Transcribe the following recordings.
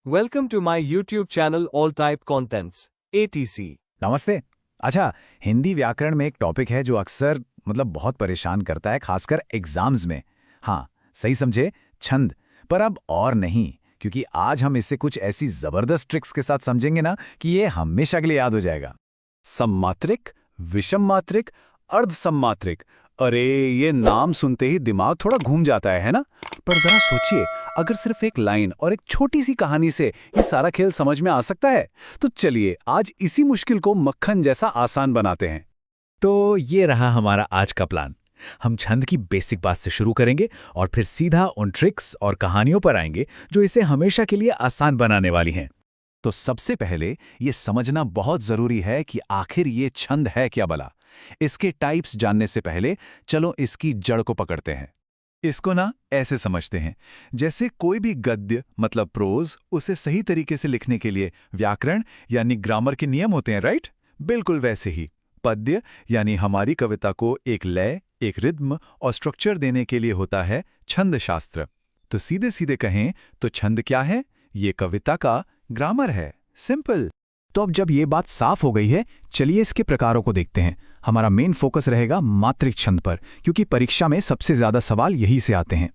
Welcome to my YouTube channel All Type Contents, ATC. नमस्ते। अच्छा, हिंदी व्याकरण में एक टॉपिक है जो अक्सर बहुत परेशान करता है, खासकर एग्जाम्स में। हाँ, सही समझे, छंद। पर अब और नहीं, क्योंकि आज हम इसे कुछ ऐसी जबरदस्त ट्रिक्स के साथ समझेंगे ना कि ये हमेशा के लिए याद हो जाएगा। सममात्रिक, विषम मात्रिक, अर्ध सममात्रिक। अरे ये नाम सुनते ही दिमाग थोड़ा घूम जाता है ना? पर जरा सोचिए, अगर सिर्फ एक लाइन और एक छोटी सी कहानी से ये सारा खेल समझ में आ सकता है, तो चलिए आज इसी मुश्किल को मक्खन जैसा आसान बनाते हैं। तो ये रहा हमारा आज का प्लान। हम छंद की बेसिक बात से शुरू करेंगे और फिर सीधा उन ट्रिक्स और कहानियों पर आएंगे जो इसे हमेशा के लिए आसान बनाने वाली हैं। तो सबसे पहले ये समझना बहुत जरूरी है कि आखिर ये छंद है क्या भला। इसके टाइप्स जानने से पहले चलो इसकी जड़ को पकड़ते हैं। इसको ना ऐसे समझते हैं, जैसे कोई भी गद्य मतलब प्रोज, उसे सही तरीके से लिखने के लिए व्याकरण यानी ग्रामर के नियम होते हैं, राइट? बिल्कुल वैसे ही पद्य यानी हमारी कविता को एक लय, एक रिद्म और स्ट्रक्चर देने के लिए होता है छंद शास्त्र। तो सीधे सीधे कहें तो छंद क्या है? ये कविता का ग्रामर है, सिंपल। तो अब जब ये बात साफ हो गई है, चलिए इसके प्रकारों को देखते हैं। हमारा मेन फोकस रहेगा मात्रिक छंद पर, क्योंकि परीक्षा में सबसे ज्यादा सवाल यही से आते हैं।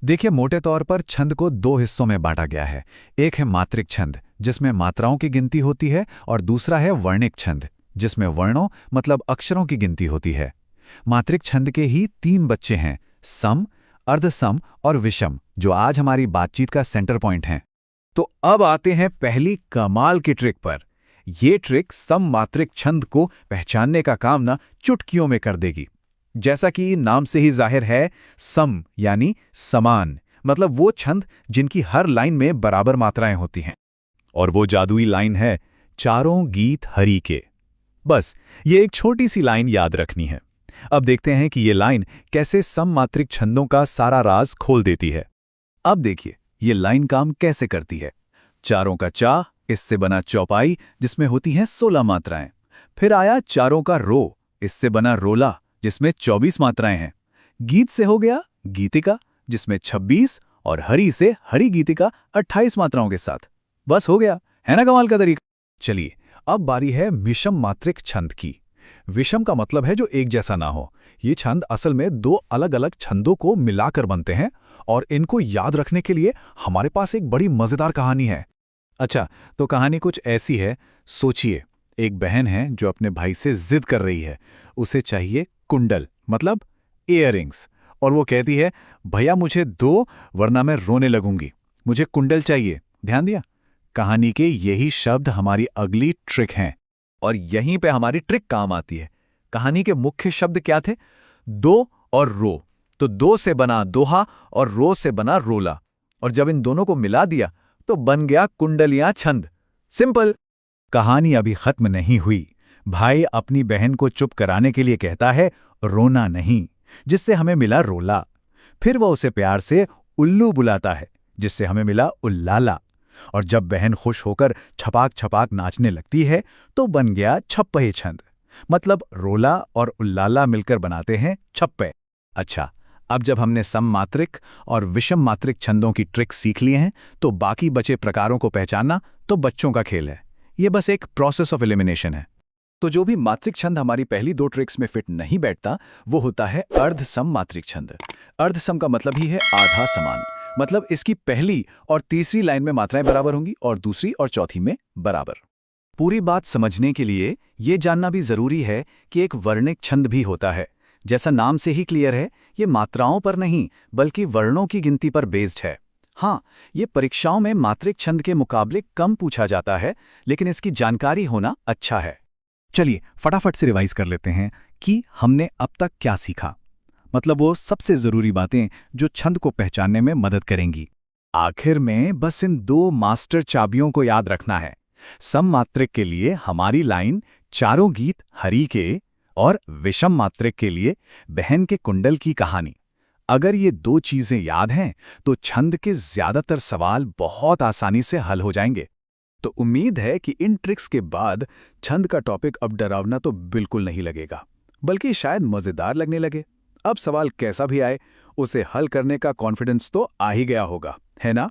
देखिए, मोटे तौर पर छंद को दो हिस्सों में बांटा गया है। एक है मात्रिक छंद, जिसमें मात्राओं की गिनती होती है, और दूसरा है वर्णिक छंद, जिसमें वर्णों मतलब अक्षरों की गिनती होती है। मात्रिक छंद के ही तीन बच्चे हैं, सम, अर्धसम और विषम, जो आज हमारी बातचीत का सेंटर पॉइंट हैं। तो अब आते हैं पहली कमाल की ट्रिक पर। ये ट्रिक सममात्रिक छंद को पहचानने का काम ना चुटकियों में कर देगी। जैसा कि नाम से ही जाहिर है, सम यानी समान, मतलब वो छंद जिनकी हर लाइन में बराबर मात्राएं होती हैं। और वो जादुई लाइन है, चारों गीत हरि के। बस ये एक छोटी सी लाइन याद रखनी है। अब देखते हैं कि ये लाइन कैसे सममात्रिक छंदों का सारा राज खोल देती है। अब देखिए ये लाइन काम कैसे करती है। चारों का चा, इससे बना चौपाई, जिसमें होती हैं 16 मात्राएं। फिर आया चारों का रो, इससे बना रोला, जिसमें 24 मात्राएं हैं। गीत से हो गया गीतिका, जिसमें 26, और हरि से हरि गीतिका 28 मात्राओं के साथ। बस हो गया, है ना कमाल का तरीका? चलिए अब बारी है विषम मात्रिक छंद की। विषम का मतलब है जो एक जैसा ना हो। ये छंद असल में दो अलग अलग छंदों को मिलाकर बनते हैं, और इनको याद रखने के लिए हमारे पास एक बड़ी मजेदार कहानी है। अच्छा, तो कहानी कुछ ऐसी है। सोचिए, एक बहन है जो अपने भाई से जिद कर रही है। उसे चाहिए कुंडल मतलब इयररिंग्स, और वो कहती है, भैया मुझे दो, वरना मैं रोने लगूंगी, मुझे कुंडल चाहिए। ध्यान दिया? कहानी के यही शब्द हमारी अगली ट्रिक हैं, और यहीं पे हमारी ट्रिक काम आती है। कहानी के मुख्य शब्द क्या थे? दो और रो। तो दो से बना दोहा और रो से बना रोला, और जब इन दोनों को मिला दिया तो बन गया कुंडलियां छंद। सिंपल। कहानी अभी खत्म नहीं हुई। भाई अपनी बहन को चुप कराने के लिए कहता है रोना नहीं, जिससे हमें मिला रोला। फिर वह उसे प्यार से उल्लू बुलाता है, जिससे हमें मिला उल्लाला। और जब बहन खुश होकर छपाक छपाक नाचने लगती है तो बन गया छप्पे छंद। मतलब रोला और उल्लाला मिलकर बनाते हैं छप्पे। अच्छा, अब जब हमने सममात्रिक और विषम मात्रिक छंदों की ट्रिक सीख लिए हैं, तो बाकी बचे प्रकारों को पहचानना तो बच्चों का खेल है। ये बस एक प्रोसेस ऑफ एलिमिनेशन है। तो जो भी मात्रिक छंद हमारी पहली दो ट्रिक्स में फिट नहीं बैठता, वो होता है अर्धसम मात्रिक छंद। अर्धसम का मतलब ही है आधा समान, मतलब इसकी पहली और तीसरी लाइन में मात्राएं बराबर होंगी और दूसरी और चौथी में बराबर। पूरी बात समझने के लिए ये जानना भी जरूरी है कि एक वर्णिक छंद भी होता है। जैसा नाम से ही क्लियर है, ये मात्राओं पर नहीं बल्कि वर्णों की गिनती पर बेस्ड है। हाँ, ये परीक्षाओं में मात्रिक छंद के मुकाबले कम पूछा जाता है, लेकिन इसकी जानकारी होना अच्छा है। चलिए फटाफट से रिवाइज कर लेते हैं कि हमने अब तक क्या सीखा, मतलब वो सबसे जरूरी बातें जो छंद को पहचानने में मदद करेंगी। आखिर में बस इन दो मास्टर चाबियों को याद रखना है। सममात्रिक के लिए हमारी लाइन चारों गीत हरि के, और विषम मात्रिक के लिए बहन के कुंडल की कहानी। अगर ये दो चीजें याद हैं तो छंद के ज्यादातर सवाल बहुत आसानी से हल हो जाएंगे। तो उम्मीद है कि इन ट्रिक्स के बाद छंद का टॉपिक अब डरावना तो बिल्कुल नहीं लगेगा, बल्कि शायद मजेदार लगने लगे। अब सवाल कैसा भी आए, उसे हल करने का कॉन्फिडेंस तो आ ही गया होगा, है ना?